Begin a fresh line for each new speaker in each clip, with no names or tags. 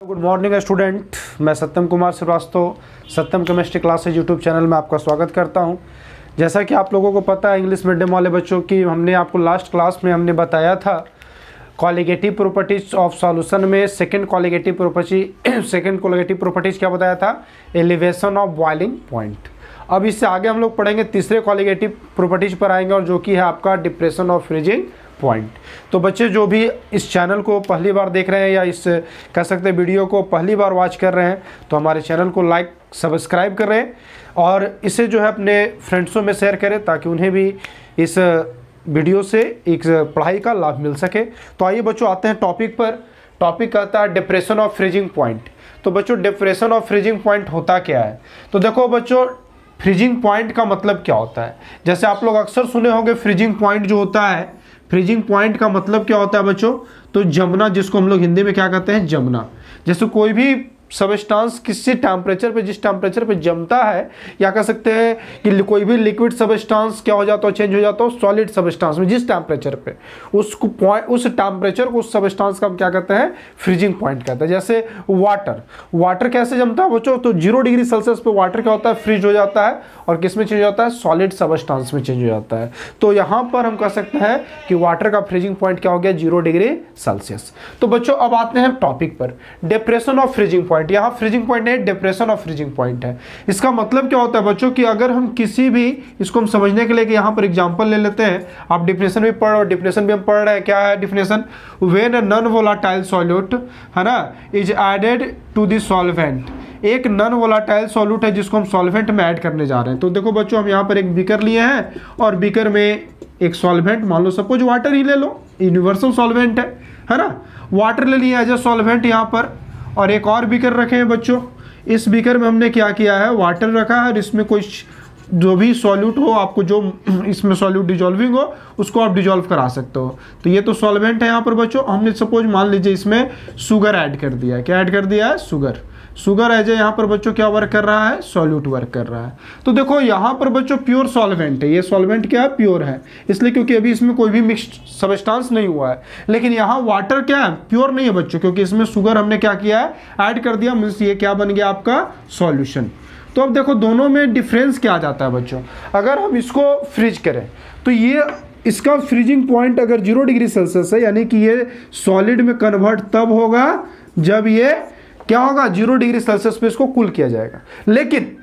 Good morning student, मैं सत्यम कुमार श्रीवास्तव सत्यम chemistry classes YouTube channel में आपका स्वागत करता हूं। जैसा कि आप लोगों को पता है, इंग्लिश मीडियम वाले बच्चों की हमने आपको लास्ट क्लास में हमने बताया था कॉलिगेटिव प्रॉपर्टीज ऑफ सॉल्यूशन में सेकंड कॉलिगेटिव प्रॉपर्टीज क्या बताया था? Elevation of boiling point. अब इससे आगे हम लोग पढ़ेंगे तीसरे कॉलिगेटिव प्रॉपर्टीज पर आएंगे और जो कि है आपका डिप्रेशन ऑफ फ्रीजिंग पॉइंट। तो बच्चे जो भी इस चैनल को पहली बार देख रहे हैं या इस कह सकते हैं वीडियो को पहली बार वॉच कर रहे हैं, तो हमारे चैनल को लाइक सब्सक्राइब करें और इसे जो है अपने फ्रेंड्सों में शेयर करें ताकि उन्हें भी इस वीडियो से एक पढ़ाई का लाभ मिल सके। तो आइए बच्चों आते हैं टॉपिक पर। टॉपिक कहता है डिप्रेशन ऑफ फ्रीजिंग पॉइंट। तो बच्चों डिप्रेशन ऑफ फ्रीजिंग पॉइंट होता क्या है? तो देखो बच्चों, फ्रीजिंग पॉइंट का मतलब क्या होता है? जैसे आप लोग अक्सर सुने होंगे फ्रीजिंग पॉइंट जो होता है, फ्रीजिंग पॉइंट का मतलब क्या होता है बच्चों? तो जमना, जिसको हम लोग हिंदी में क्या कहते हैं? जमना। जैसे कोई भी सबस्टांस किसी टेम्परेचर पे, जिस टेम्परेचर पे जमता है, या कह सकते हैं कि कोई भी लिक्विड सबस्टांस क्या हो जाता है? चेंज हो जाता है सॉलिड सबस्टांस में। जिस टेम्परेचर पे उसको उस टेम्परेचर को, उस सबस्टांस का हम क्या कहते हैं? फ्रीजिंग पॉइंट कहते हैं। जैसे वाटर कैसे जमता है बच्चों? तो 0 डिग्री सेल्सियस पे वाटर क्या होता है? फ्रीज हो जाता है और किस में चेंज हो जाता है? सॉलिड सबस्टांस में चेंज हो जाता है। तो यहाँ पर हम कह सकते हैं कि वाटर का फ्रीजिंग पॉइंट क्या हो गया? 0 डिग्री सेल्सियस। तो बच्चों अब आते हैं टॉपिक पर, डिप्रेशन ऑफ फ्रीजिंग पॉइंट। यहाँ फ्रीजिंग पॉइंट नहीं, डिप्रेशन ऑफ फ्रीजिंग पॉइंट है। इसका मतलब क्या होता है बच्चों कि अगर हम किसी भी, इसको हम समझने के लिए कि यहाँ पर एग्जांपल ले लेते हैं। आप डिफिनेशन भी पढ़ और डिफिनेशन भी हम पढ़ रहे हैं। क्या है definition? When a non volatile solute, है ना, is added to the solvent. एक नॉन वोलेटाइल सॉल्यूट है जिसको हम सॉल्वेंट में ऐड करने जा रहे हैं। तो देखो बच्चों, हम यहाँ पर एक बीकर लिए हैं और बीकर में एक सॉल्वेंट, मान लो सपोज वाटर ही ले लो, यूनिवर्सल सॉल्वेंट है ना। वाटर ले लिया एज ए सॉल्वेंट यहाँ पर, और एक और बीकर रखे हैं बच्चों। इस बीकर में हमने क्या किया है? वाटर रखा है और इसमें कोई जो भी सॉल्यूट हो, आपको जो इसमें सॉल्यूट डिजॉल्विंग हो उसको आप डिजॉल्व करा सकते हो। तो ये तो सॉल्वेंट है यहाँ पर बच्चों। हमने सपोज मान लीजिए इसमें शुगर ऐड कर दिया है। क्या ऐड कर दिया है? शुगर एज यहाँ पर बच्चों क्या वर्क कर रहा है? सॉल्यूट वर्क कर रहा है। तो देखो यहाँ पर बच्चों प्योर सॉल्वेंट है। ये सॉल्वेंट क्या है? प्योर है, इसलिए क्योंकि अभी इसमें कोई भी मिक्स्ड सबस्टांस नहीं हुआ है। लेकिन यहाँ वाटर क्या है? प्योर नहीं है बच्चों, क्योंकि इसमें शुगर हमने क्या किया है? ऐड कर दिया। मीन्स ये क्या बन गया? आपका सॉल्यूशन। तो अब देखो दोनों में डिफरेंस क्या आ जाता है बच्चों? अगर हम इसको फ्रीज करें तो ये इसका फ्रीजिंग पॉइंट अगर 0 डिग्री सेल्सियस है, यानी कि ये सॉलिड में कन्वर्ट तब होगा जब ये क्या होगा? 0 डिग्री सेल्सियस पे इसको कूल किया जाएगा। लेकिन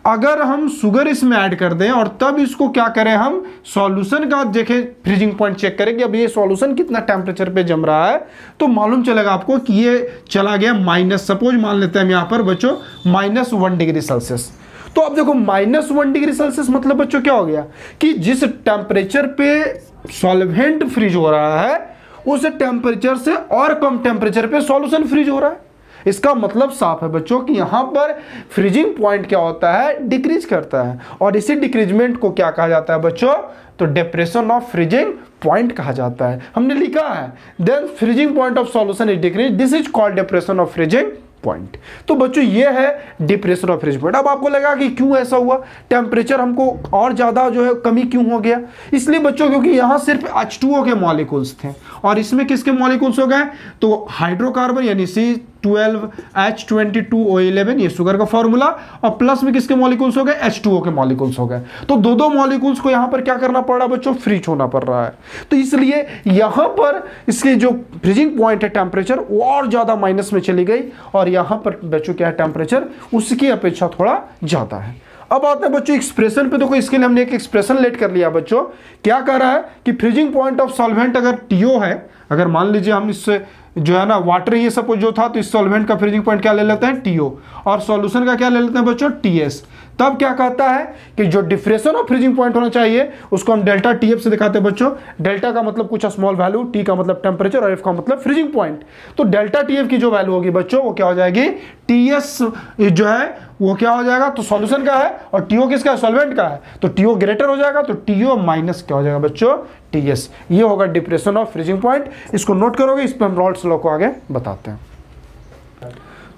अगर हम शुगर इसमें ऐड कर दें और तब इसको क्या करें? हम सॉल्यूशन का देखें, फ्रीजिंग पॉइंट चेक करें कि अब ये सॉल्यूशन कितना टेम्परेचर पे जम रहा है, तो मालूम चलेगा आपको कि ये चला गया माइनस, सपोज मान लेते हैं हम यहाँ पर बच्चों -1 डिग्री सेल्सियस। तो अब देखो -1 डिग्री सेल्सियस मतलब बच्चों क्या हो गया कि जिस टेम्परेचर पे सॉल्वेंट फ्रीज हो रहा है उस टेम्परेचर से और कम टेम्परेचर पे सॉल्यूशन फ्रीज हो रहा है। इसका मतलब साफ है बच्चों कि यहां पर फ्रीजिंग पॉइंट क्या होता है? डिक्रीज करता है। और इसी डिक्रीजमेंट को क्या कहा जाता है बच्चों? तो डिप्रेशन ऑफ फ्रीजिंग पॉइंट कहा जाता है। हमने लिखा है then freezing point of solution is decrease, this is called depression of freezing point. तो बच्चों ये है डिप्रेशन ऑफ फ्रीजिंग पॉइंट। अब आपको लगा कि क्यों ऐसा हुआ? टेम्परेचर हमको और ज्यादा जो है कमी क्यों हो गया? इसलिए बच्चों क्योंकि यहां सिर्फ H2O के मॉलिक्यूल्स थे और इसमें किसके मॉलिक्यूल्स हो गए? तो हाइड्रोकार्बन यानी C12H22O11, ये शुगर का फॉर्मूला, और प्लस में किसके मॉलिक्यूल्स हो गए? H2O के मॉलिक्यूल्स हो गए। तो दो मॉलिक्यूल्स को यहां पर क्या करना पड़ रहा है बच्चों? फ्रीज होना पड़ रहा है। तो इसलिए यहां पर इसके जो फ्रीजिंग पॉइंट है टेम्परेचर वो और ज्यादा माइनस में चली गई और यहां पर बच्चों क्या है? टेम्परेचर उसकी अपेक्षा थोड़ा ज्यादा है। अब आते हैं बच्चों एक्सप्रेशन पे। देखो इसके लिए हमने एक एक्सप्रेशन लेट कर लिया बच्चों। क्या कह रहा है कि फ्रीजिंग पॉइंट ऑफ सॉल्वेंट अगर TO है, अगर मान लीजिए हम इससे जो है ना वाटर ये सब जो था, तो इस सॉल्वेंट का फ्रीजिंग पॉइंट क्या ले लेते हैं? TO, और सॉल्यूशन का क्या ले लेते हैं बच्चों? TS। तब क्या कहता है कि जो डिफरेंस ऑफ फ्रीजिंग पॉइंट होना चाहिए उसको हम डेल्टा TF से दिखाते हैं बच्चों। डेल्टा का मतलब कुछ स्मॉल वैल्यू, T का मतलब टेम्परेचर और F का मतलब फ्रीजिंग पॉइंट। तो डेल्टा TF की जो वैल्यू होगी बच्चों वो क्या हो जाएगी? TS जो है वो क्या हो जाएगा? तो सॉल्यूशन का है और TO किसका है? सॉल्वेंट का है। तो TO ग्रेटर हो जाएगा, तो TO माइनस क्या हो जाएगा बच्चों? TS। ये होगा डिप्रेशन ऑफ फ्रीजिंग पॉइंट। इसको नोट करोगे, इस पर हम रॉल्स लॉ को आगे बताते हैं।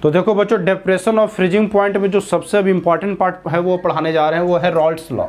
तो देखो बच्चों, डिप्रेशन ऑफ फ्रीजिंग पॉइंट में जो सबसे अब इंपॉर्टेंट पार्ट है वो पढ़ाने जा रहे हैं, वो है रॉल्स लॉ।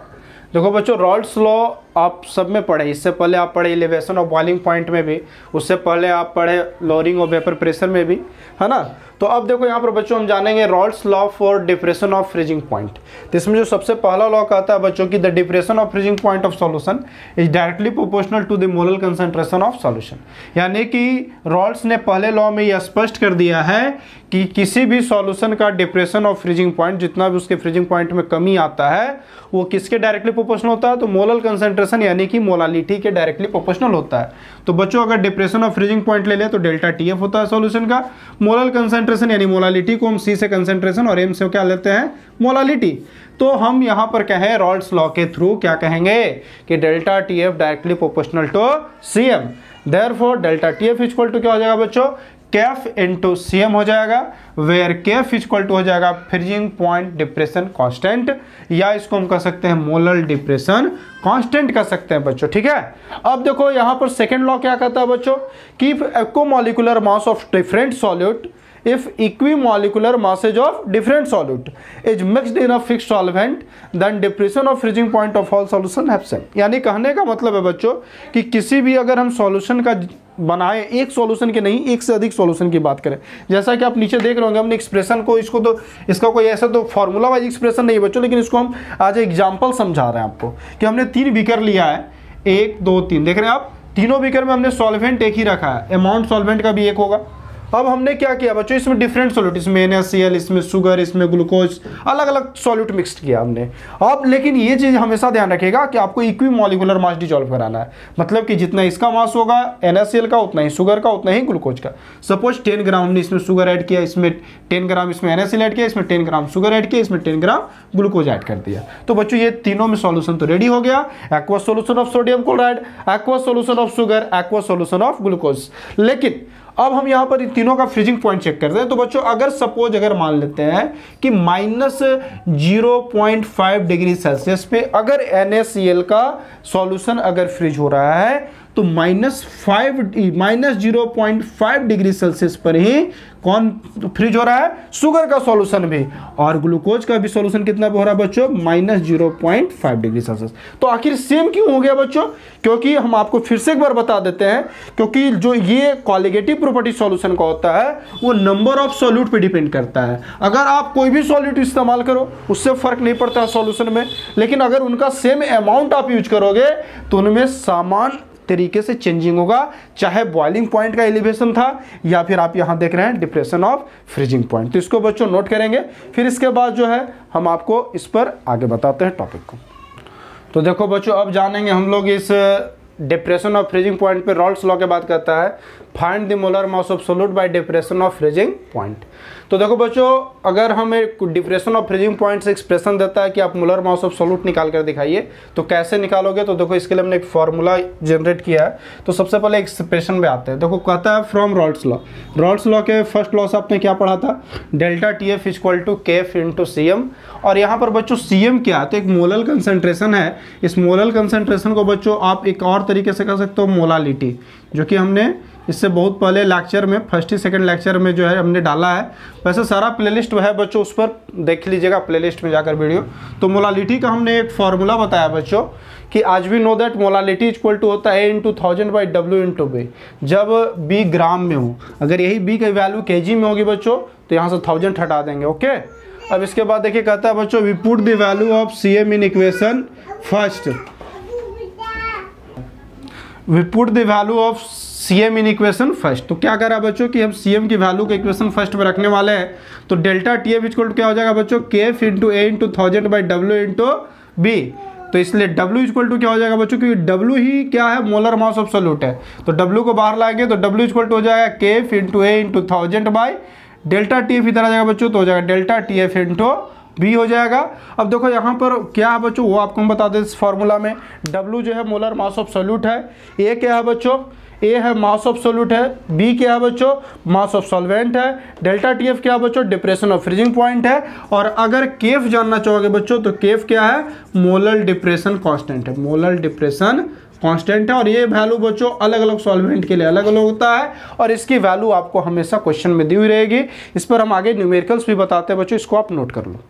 देखो बच्चों, रॉल्स लॉ आप सब में पढ़े, इससे पहले आप पढ़े एलिवेशन ऑफ बॉइलिंग पॉइंट में भी, उससे पहले आप पढ़े लोअरिंग ऑफ वेपर प्रेशर में भी, है ना। तो अब देखो यहाँ पर बच्चों हम जानेंगे Rawls law for depression of freezing point. तो इसमें जो सबसे पहला लॉ कहता है बच्चों की the depression of freezing point of solution is directly proportional to the molar concentration of solution. यानी कि रॉल्स ने पहले लॉ में यह स्पष्ट कर दिया है कि किसी भी सॉल्यूशन का डिप्रेशन ऑफ फ्रीजिंग पॉइंट, जितना भी उसके फ्रीजिंग पॉइंट में कमी आता है, वो किसके डायरेक्टली प्रोपोर्शनल होता है, तो मोलर कंसंट्रेशन यानी कि मोलालिटी के डायरेक्टली प्रोपोर्शनल होता है। तो बच्चों अगर डिप्रेशन ऑफ फ्रीजिंग पॉइंट ले ले तो डेल्टा टीएफ होता है सॉल्यूशन का, मोलर कंसंट्रेशन यानी मोलालिटी को हम सी से कंसंट्रेशन और एम से क्या लेते हैं, मोलालिटी। तो हम यहाँ पर कहें रॉल्स लॉ के थ्रू क्या कहेंगे कि delta TF directly proportional to CM, therefore delta TF equal to क्या हो जाएगा बच्चों, केफ इंटू सीएम हो जाएगा, वेयर केफ इक्वल टू हो जाएगा फ्रीजिंग पॉइंट डिप्रेशन कांस्टेंट, या इसको हम कह सकते हैं मोलर डिप्रेशन कांस्टेंट कह सकते हैं बच्चों, ठीक है। अब देखो यहाँ पर सेकेंड लॉ क्या कहता है बच्चों कि equimolecular mass of different solute if equimolecular masses of different solute is mixed in a fixed solvent then depression of freezing point of all solution have same। यानी कहने का मतलब है बच्चों कि किसी भी अगर हम सॉल्यूशन का बनाए, एक सॉल्यूशन के नहीं एक से अधिक सॉल्यूशन की बात करें, जैसा कि आप नीचे देख रहे होंगे हमने एक्सप्रेशन को, इसको तो इसका कोई ऐसा तो फॉर्मूला वाइज एक्सप्रेशन नहीं है बच्चों, लेकिन इसको हम आज एग्जाम्पल समझा रहे हैं आपको कि हमने 3 बीकर लिया है, 1 2 3, देख रहे हैं आप, तीनों बीकर में हमने सॉल्वेंट एक ही रखा है, अमाउंट सॉल्वेंट का भी एक होगा। अब हमने क्या किया बच्चों, इसमें डिफरेंट सॉल्यूट, इसमें NaCl, इसमें शुगर, इसमें ग्लूकोज, अलग अलग सॉल्यूट मिक्स किया हमने। अब लेकिन ये चीज़ हमेशा ध्यान रखिएगा कि आपको इक्विमोलिकुलर मास डिसॉल्व कराना है, मतलब कि जितना इसका मास होगा NaCl का उतना ही शुगर का उतना ही ग्लूकोज का। सपोज 10 ग्राम हमने इसमें शुगर ऐड किया, इसमें 10 ग्राम इसमें NaCl ऐड किया, इसमें 10 ग्राम शुगर ऐड किया, इसमें 10 ग्राम ग्लूकोज ऐड कर दिया। तो बच्चों ये तीनों में सॉल्यूशन तो रेडी हो गया, aqueous solution of sodium chloride, aqueous solution of sugar, aqueous solution of glucose. लेकिन अब हम यहाँ पर इन तीनों का फ्रीजिंग पॉइंट चेक करते हैं। तो बच्चों अगर सपोज अगर मान लेते हैं कि -0.5 डिग्री सेल्सियस पे अगर NaCl का सॉल्यूशन अगर फ्रीज हो रहा है तो -0.5 डिग्री सेल्सियस पर ही कौन फ्रीज हो रहा है, शुगर का सॉल्यूशन भी, और ग्लूकोज का भी सॉल्यूशन कितना पे हो रहा है बच्चों, -0.5 डिग्री सेल्सियस। तो आखिर सेम क्यों हो गया बच्चों, क्योंकि हम आपको फिर से एक बार बता देते हैं, क्योंकि जो ये कॉलिगेटिव प्रॉपर्टी सॉल्यूशन का होता है वो नंबर ऑफ सॉल्यूट पे डिपेंड करता है। अगर आप कोई भी सॉल्यूट इस्तेमाल करो उससे फर्क नहीं पड़ता है सॉल्यूशन में, लेकिन अगर उनका सेम अमाउंट आप यूज करोगे तो उनमें समान तरीके से चेंजिंग होगा, चाहे बॉइलिंग पॉइंट का एलिवेशन था या फिर आप यहां देख रहे हैं डिप्रेशन ऑफ फ्रीजिंग पॉइंट। तो इसको बच्चों नोट करेंगे, फिर इसके बाद जो है हम आपको इस पर आगे बताते हैं टॉपिक को। तो देखो बच्चों अब जानेंगे हम लोग इस डिप्रेशन ऑफ फ्रीजिंग पॉइंट पे रॉल्स लॉ के बात करता है find the molar mass of solute bye depression of freezing point. तो देखो बच्चों अगर हमें डिप्रेशन ऑफ फ्रीजिंग पॉइंट से एक्सप्रेशन देता है कि आप मोलर मास ऑफ सॉल्यूट निकाल कर दिखाइए, तो कैसे निकालोगे, तो देखो इसके लिए हमने एक फॉर्मूला जनरेट किया है। तो सबसे पहले एक्सप्रेशन में आते हैं। देखो कहता है from Raoult's law, Raoult's law के फर्स्ट लॉ से आपने क्या पढ़ा था, delta TF equal to Kf into CM. और यहाँ पर बच्चों सीएम क्या है, तो एक मोलर कंसंट्रेशन है। इस मोलर कंसंट्रेशन को बच्चों आप एक और तरीके से कह सकते हो मोलालिटी, जो कि हमने इससे बहुत पहले लेक्चर में, फर्स्ट ही सेकंड लेक्चर में जो है हमने डाला है। वैसे सारा प्लेलिस्ट है बच्चों, उस पर देख लीजिएगा प्लेलिस्ट में जाकर वीडियो। तो मोलालिटी का हमने एक फॉर्मूला बताया बच्चों कि आज we know that molality equal to होता है A × 1000 बाई W × B, जब B ग्राम में हो। अगर यही B की वैल्यू kg में होगी बच्चों तो यहाँ से 1000 हटा देंगे, ओके। अब इसके बाद देखिए कहता है बच्चों we put the value of CM in equation first, we put the value of CM in equation first. तो क्या करा बच्चों कि हम CM की वैल्यू को इक्वेशन फर्स्ट में रखने वाले हैं। तो डेल्टा TF इक्वल टू क्या हो जाएगा बच्चों, KF into A × 1000 by W × B। तो इसलिए W इक्वल टू क्या हो जाएगा बच्चों, क्योंकि W ही क्या है, मोलर मास ऑफ सॉल्यूट है। तो W को बाहर लाएंगे तो W इक्वल टू हो जाएगा KF into A × 1000 by delta TF इधर आ जाएगा बच्चों, तो हो जाएगा डेल्टा TF इंटू B हो जाएगा। अब देखो यहाँ पर क्या है बच्चों, वो आपको हम बता दें इस फॉर्मूला में। W जो है मोलर मास ऑफ सॉल्यूट है, A क्या है बच्चों, A है मास ऑफ सॉल्यूट है, B क्या है बच्चों, मास ऑफ सॉल्वेंट है, डेल्टा TF क्या है बच्चों, डिप्रेशन ऑफ फ्रीजिंग पॉइंट है। और अगर केफ जानना चाहोगे बच्चों तो केफ क्या है, मोलर डिप्रेशन कांस्टेंट है, मोलर डिप्रेशन कांस्टेंट है। और ये वैल्यू बच्चों अलग अलग सॉल्वेंट के लिए अलग अलग होता है और इसकी वैल्यू आपको हमेशा क्वेश्चन में दी हुई रहेगी। इस पर हम आगे न्यूमेरिकल्स भी बताते हैं बच्चों, इसको आप नोट कर लो।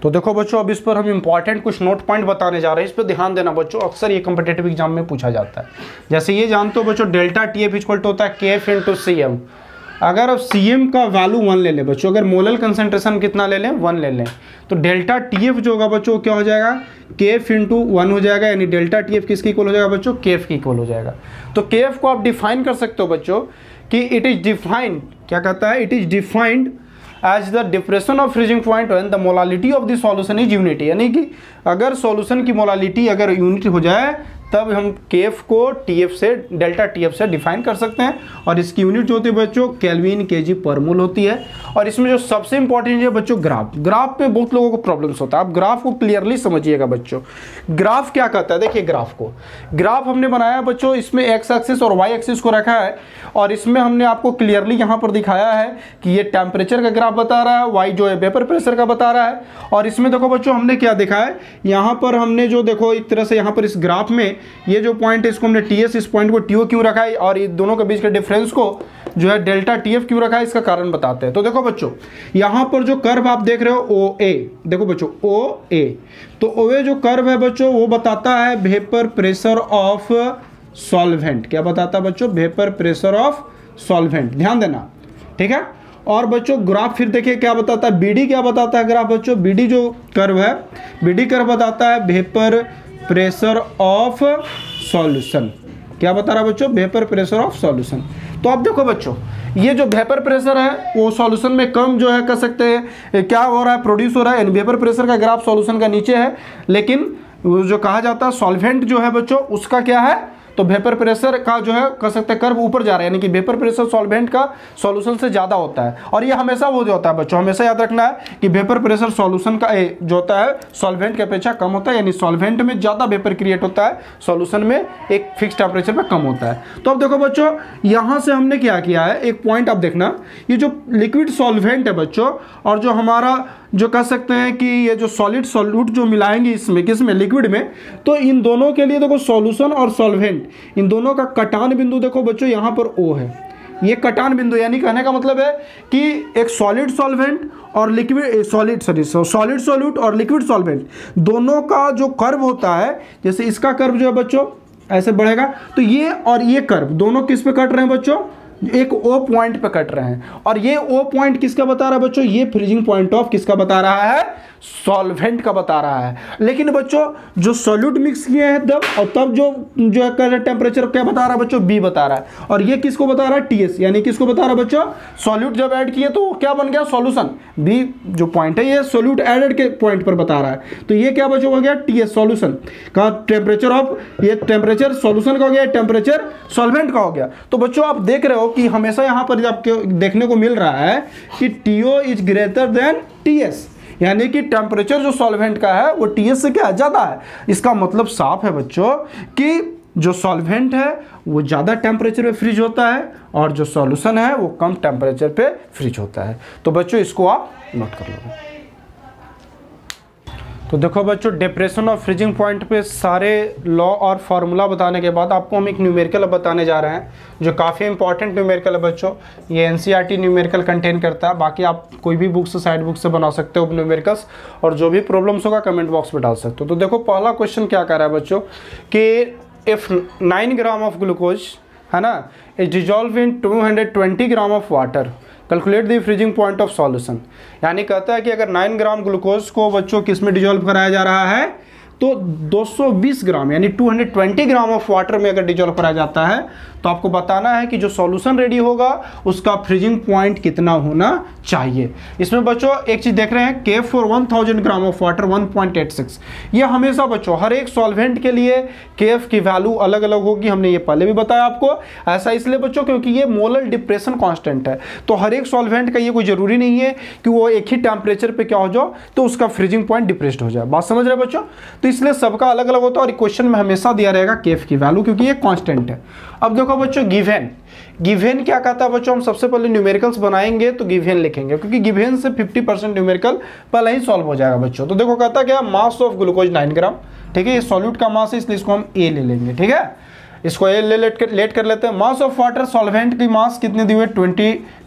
तो देखो बच्चों, अब इस पर हम इंपॉर्टेंट कुछ नोट पॉइंट बताने जा रहे हैं, इस पर ध्यान देना बच्चों, अक्सर ये कॉम्पिटिटिव एग्जाम में पूछा जाता है। जैसे ये जानते हो बच्चों, डेल्टा TF इक्वल टू होता है KF इंटू CM। अगर अब CM का वैल्यू 1 ले लें बच्चों, अगर मोलर कंसंट्रेशन कितना ले लें, 1 ले लें, तो डेल्टा TF जो होगा बच्चों क्या हो जाएगा, KF इंटू 1 हो जाएगा, यानी डेल्टा TF किसके इक्वल हो जाएगा बच्चों, KF के इक्वल हो जाएगा। तो KF को आप डिफाइन कर सकते हो बच्चों कि इट इज डिफाइंड, क्या कहता है, it is defined as the depression of freezing point when the molality of the solution is unity, यानी कि अगर सॉल्यूशन की मोलालिटी अगर यूनिट हो जाए तब हम KF को TF से, डेल्टा TF से डिफाइन कर सकते हैं। और इसकी यूनिट जो होती है बच्चों केल्विन kg पर मोल होती है। और इसमें जो सबसे इंपॉर्टेंट है बच्चों ग्राफ पे बहुत लोगों को प्रॉब्लम्स होता है। आप ग्राफ को क्लियरली समझिएगा बच्चों, ग्राफ क्या कहता है। देखिए ग्राफ हमने बनाया बच्चों, इसमें एक्स एक्सिस और वाई एक्सिस को रखा है और इसमें हमने आपको क्लियरली यहाँ पर दिखाया है कि ये टेम्परेचर का ग्राफ बता रहा है, वाई जो है वेपर प्रेशर का बता रहा है। और इसमें देखो बच्चों हमने क्या देखा है, यहाँ पर हमने जो देखो एक तरह से यहाँ पर इस ग्राफ में ये जो पॉइंट है इसको हमने TS, इस पॉइंट को TO क्यों रखा है और ये दोनों के बीच के डिफरेंस को जो है डेल्टा TF क्यों रखा है, इसका कारण बताते हैं। तो देखो बच्चों यहाँ पर जो कर्व आप देख रहे हो OA, देखो बच्चों OA, तो OA जो कर्व है बच्चों वो बताता है वेपर प्रेशर ऑफ सॉल्वेंट। क्या बताता है बच्चों, वेपर प्रेशर ऑफ सॉल्वेंट, ध्यान देना, ठीक है। और बच्चों ग्राफ फिर देखिए क्या बताता है, BD क्या बताता है ग्राफ बच्चों, BD जो कर्व है, BD कर्व बताता है वेपर प्रेशर ऑफ सॉल्यूशन। क्या बता रहा है बच्चों, वेपर प्रेशर ऑफ सॉल्यूशन। तो अब देखो बच्चों ये जो वेपर प्रेशर है वो सॉल्यूशन में कम जो है कर सकते हैं, क्या हो रहा है, प्रोड्यूस हो रहा है, यानी वेपर प्रेशर का ग्राफ सॉल्यूशन का नीचे है, लेकिन वो जो कहा जाता है सॉल्वेंट जो है बच्चों उसका क्या है, तो वेपर प्रेशर का जो है कह सकते हैं कर्व ऊपर जा रहा है, यानी कि वेपर प्रेशर सॉल्वेंट का सॉल्यूशन से ज़्यादा होता है। और ये हमेशा वो जो होता है बच्चों, हमेशा याद रखना है कि वेपर प्रेशर सॉल्यूशन का जो होता है सॉल्वेंट के अपेक्षा कम होता है, यानी सॉल्वेंट में ज़्यादा वेपर क्रिएट होता है, सॉल्यूशन में एक फिक्स टेम्परेचर पर कम होता है। तो अब देखो बच्चों यहाँ से हमने क्या किया है, एक पॉइंट आप देखना, ये जो लिक्विड सॉल्वेंट है बच्चों और जो हमारा जो कह सकते हैं कि ये जो सॉलिड सॉल्यूट जो मिलाएंगे इसमें किसमें, लिक्विड में, तो इन दोनों के लिए देखो सॉल्यूशन और सॉल्वेंट इन दोनों का कटान बिंदु देखो बच्चों यहाँ पर O है, ये कटान बिंदु, यानी कहने का मतलब है कि एक सॉलिड सॉल्वेंट और लिक्विड सॉलिड सॉल्यूट और लिक्विड सॉल्वेंट दोनों का जो कर्व होता है, जैसे इसका कर्व जो है बच्चों ऐसे बढ़ेगा, तो ये और ये कर्व दोनों किस पे कट रहे हैं बच्चों, एक O पॉइंट पे कट रहे हैं। और ये O पॉइंट किसका बता रहा है बच्चों, ये फ्रीजिंग पॉइंट ऑफ किसका बता रहा है, सॉल्वेंट का बता रहा है। लेकिन बच्चों जो सॉल्यूट मिक्स किए हैं तब जो है टेम्परेचर क्या बता रहा है बच्चों, B बता रहा है। और ये किसको बता रहा है, TS, यानी किसको बता रहा है बच्चों, सॉल्यूट जब ऐड किए तो क्या बन गया, सॉल्यूशन। B जो पॉइंट है ये सॉल्यूट एडेड के पॉइंट पर बता रहा है, तो ये क्या बच्चों हो गया, TS सॉल्यूशन का टेम्परेचर ऑफ, ये टेम्परेचर सॉल्यूशन का हो गया, टेम्परेचर सॉल्वेंट का हो गया। तो बच्चों आप देख रहे हो कि हमेशा यहाँ पर आपको देखने को मिल रहा है कि TO is greater than TS, यानी कि टेम्परेचर जो सॉल्वेंट का है वो TS से क्या ज़्यादा है। इसका मतलब साफ है बच्चों कि जो सॉल्वेंट है वो ज़्यादा टेम्परेचर पे फ्रीज होता है और जो सॉल्यूशन है वो कम टेम्परेचर पे फ्रीज होता है। तो बच्चों इसको आप नोट कर लो। तो देखो बच्चों डिप्रेशन ऑफ फ्रीजिंग पॉइंट पे सारे लॉ और फार्मूला बताने के बाद आपको हम एक न्यूमेरिकल बताने जा रहे हैं जो काफ़ी इंपॉर्टेंट न्यूमेरिकल है बच्चों। ये NCERT न्यूमेरिकल कंटेन करता है, बाकी आप कोई भी बुक से साइड बुक से बना सकते हो न्यूमेरिकल्स, और जो भी प्रॉब्लम्स होगा कमेंट बॉक्स में डाल सकते हो। तो देखो पहला क्वेश्चन क्या कह रहा है बच्चों कि इफ़ 9 ग्राम ऑफ ग्लूकोज है ना is dissolve in 220 gram of water, calculate the freezing point of solution. यानी कहता है कि अगर 9 ग्राम ग्लूकोज को बच्चों किस में डिजॉल्व कराया जा रहा है, तो 220 ग्राम यानी 220 ग्राम ऑफ वाटर में अगर डिजॉल्व कराया जाता है तो आपको बताना है कि जो सॉल्यूशन रेडी होगा उसका फ्रीजिंग पॉइंट कितना होना चाहिए। इसमें बच्चों एक चीज देख रहे हैं, KF for 1000 gram of water 1.86। ये हमेशा बच्चों हर एक सॉल्वेंट के लिए KF की वैल्यू अलग अलग होगी, हमने ये पहले भी बताया आपको। ऐसा इसलिए बच्चों क्योंकि ये मोलर डिप्रेशन कांस्टेंट है, तो हर एक सॉल्वेंट का ये कोई जरूरी नहीं है कि वो एक ही टेम्परेचर पे क्या हो जाओ तो उसका फ्रीजिंग पॉइंट डिप्रेस्ड हो जाए। बात समझ रहे बच्चों? तो इसलिए सबका अलग अलग होता है और क्वेश्चन में हमेशा दिया रहेगा KF की वैल्यू क्योंकि ये कांस्टेंट है। अब देखो बच्चों गिवन क्या कहता है बच्चों, हम सबसे पहले न्यूमेरिकल्स बनाएंगे तो गिवन लिखेंगे क्योंकि गिवन से 50% न्यूमेरिकल पहले ही सॉल्व हो जाएगा बच्चों। तो देखो कहता क्या, मास ऑफ ग्लूकोज 9 ग्राम, ठीक है, ये सॉल्यूट का मास है इसलिए इसको हम A ले लेंगे, ठीक है, इसको A लेट कर लेते हैं। मास ऑफ वाटर सॉल्वेंट की मास कितनी दी हुई है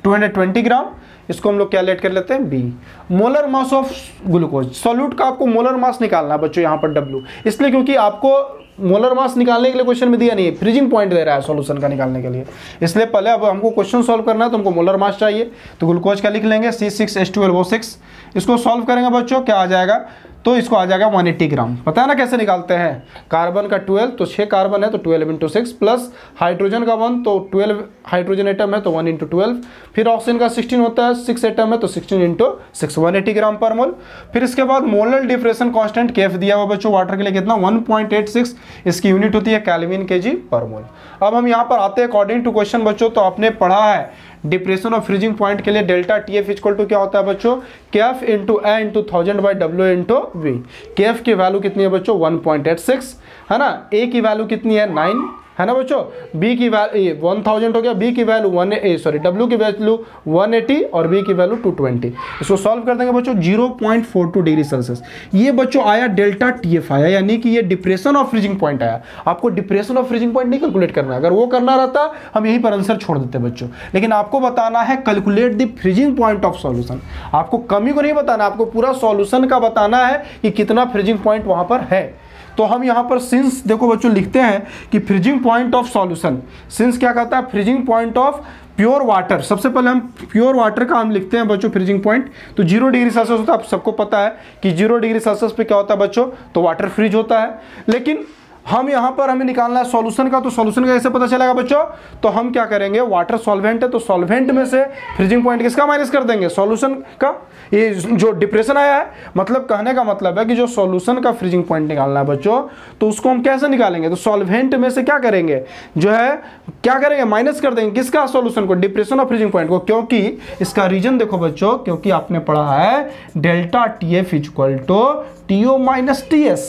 220 ग्राम, इसको हम लोग क्या लेट कर लेते हैं, B. Molar mass of glucose, solute का आपको मोलर मास निकालना है बच्चों यहाँ पर डब्ल्यू, इसलिए क्योंकि आपको मोलर मास निकालने के लिए क्वेश्चन में दिया नहीं है, फ्रीजिंग पॉइंट दे रहा है सॉल्यूशन का निकालने के लिए, इसलिए पहले अब हमको क्वेश्चन सॉल्व करना है तो हमको मोलर मास चाहिए। तो ग्लूकोज का लिख लेंगे C6H12O6, इसको सॉल्व करेंगे बच्चों क्या आ जाएगा, तो इसको आ जाएगा 180 ग्राम। पता है ना कैसे निकालते हैं, कार्बन का 12 तो 6 कार्बन है तो 12 × 6 प्लस हाइड्रोजन का 1 तो 12 हाइड्रोजन एटम है तो 1 × 12, फिर ऑक्सीजन का 16 होता है 6 एटम है तो 16 × 6 180 ग्राम पर मोल। फिर इसके बाद मोलर डिप्रेशन कांस्टेंट केफ दिया हुआ बच्चों वाटर के लिए कितना 1.86, इसकी यूनिट होती है केल्विन केजी पर मोल। अब हम यहाँ पर आते हैं अकॉर्डिंग टू क्वेश्चन बच्चों, तो आपने पढ़ा है डिप्रेशन और फ्रीजिंग पॉइंट के लिए डेल्टा TF इक्वल टू क्या होता है बच्चों, KF × A × 1000/W × V। KF की वैल्यू कितनी है बच्चों 1.86 है ना, A की वैल्यू कितनी है 9 है ना बच्चों, B की वैल्यू 1000 हो गया, B की वैल्यू W की वैल्यू 180 और B की वैल्यू 220। इसको सॉल्व कर देंगे बच्चों 0.42 डिग्री सेल्सियस। ये बच्चों आया डेल्टा TF आया, यानी कि ये डिप्रेशन ऑफ फ्रीजिंग पॉइंट आया। आपको डिप्रेशन ऑफ फ्रीजिंग पॉइंट नहीं कैलकुलेट करना है, अगर वो करना रहता हम यहीं पर आंसर छोड़ देते बच्चों, लेकिन आपको बताना है calculate the freezing point of solution. आपको कमी को नहीं बताना, आपको पूरा सॉल्यूशन का बताना है कि कितना फ्रीजिंग पॉइंट वहां पर है। तो हम यहाँ पर सिंस देखो बच्चों लिखते हैं कि freezing point of solution, since क्या कहता है freezing point of pure water, सबसे पहले हम प्योर वाटर का हम लिखते हैं बच्चों फ्रीजिंग पॉइंट, तो 0 डिग्री सेल्सियस होता है। आप सबको पता है कि 0 डिग्री सेल्सियस पे क्या होता है बच्चों, तो वाटर फ्रीज होता है। लेकिन हम यहाँ पर हमें निकालना है सॉल्यूशन का, तो सॉल्यूशन का कैसे पता चलेगा बच्चों, तो हम क्या करेंगे, वाटर सॉल्वेंट है तो सॉल्वेंट में से फ्रीजिंग पॉइंट किसका माइनस कर देंगे, सॉल्यूशन का। ये जो डिप्रेशन आया है, मतलब कहने का मतलब है कि जो सॉल्यूशन का फ्रीजिंग पॉइंट निकालना है बच्चों, तो उसको हम कैसे निकालेंगे, तो सॉल्वेंट में से क्या करेंगे, जो है क्या करेंगे, माइनस कर देंगे किसका, सॉल्यूशन को, डिप्रेशन ऑफ फ्रीजिंग पॉइंट को। क्योंकि इसका रीजन देखो बच्चों, क्योंकि आपने पढ़ा है delta TF equal to TO minus TS,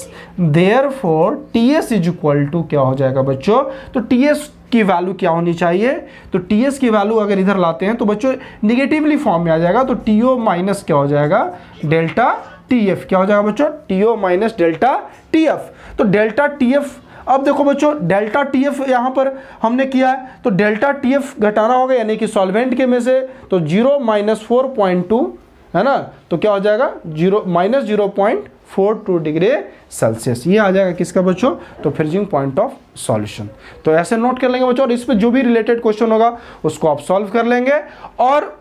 therefore TS equal to क्या हो जाएगा बच्चों, तो TS की वैल्यू क्या होनी चाहिए, तो TS की वैल्यू अगर इधर लाते हैं तो बच्चों निगेटिवली फॉर्म में आ जाएगा, तो TO माइनस क्या हो जाएगा, डेल्टा TF क्या हो जाएगा बच्चों, TO माइनस डेल्टा TF। तो डेल्टा TF, अब देखो बच्चों डेल्टा TF यहाँ पर हमने किया है, तो डेल्टा TF घटाना होगा, यानी कि सॉल्वेंट के में से, तो 0 - 4.2 है ना, तो क्या हो जाएगा -0.42 डिग्री सेल्सियस। ये आ जाएगा किसका बच्चों, तो फ्रीजिंग पॉइंट ऑफ सॉल्यूशन। तो ऐसे नोट कर लेंगे बच्चों, और इस पे जो भी रिलेटेड क्वेश्चन होगा उसको आप सॉल्व कर लेंगे। और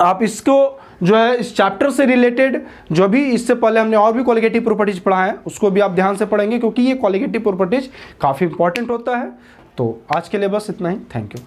आप इसको जो है इस चैप्टर से रिलेटेड जो भी इससे पहले हमने और भी क्वालिटेटिव प्रॉपर्टीज पढ़ा है उसको भी आप ध्यान से पढ़ेंगे, क्योंकि ये क्वालिटेटिव प्रॉपर्टीज काफ़ी इंपॉर्टेंट होता है। तो आज के लिए बस इतना ही, थैंक यू।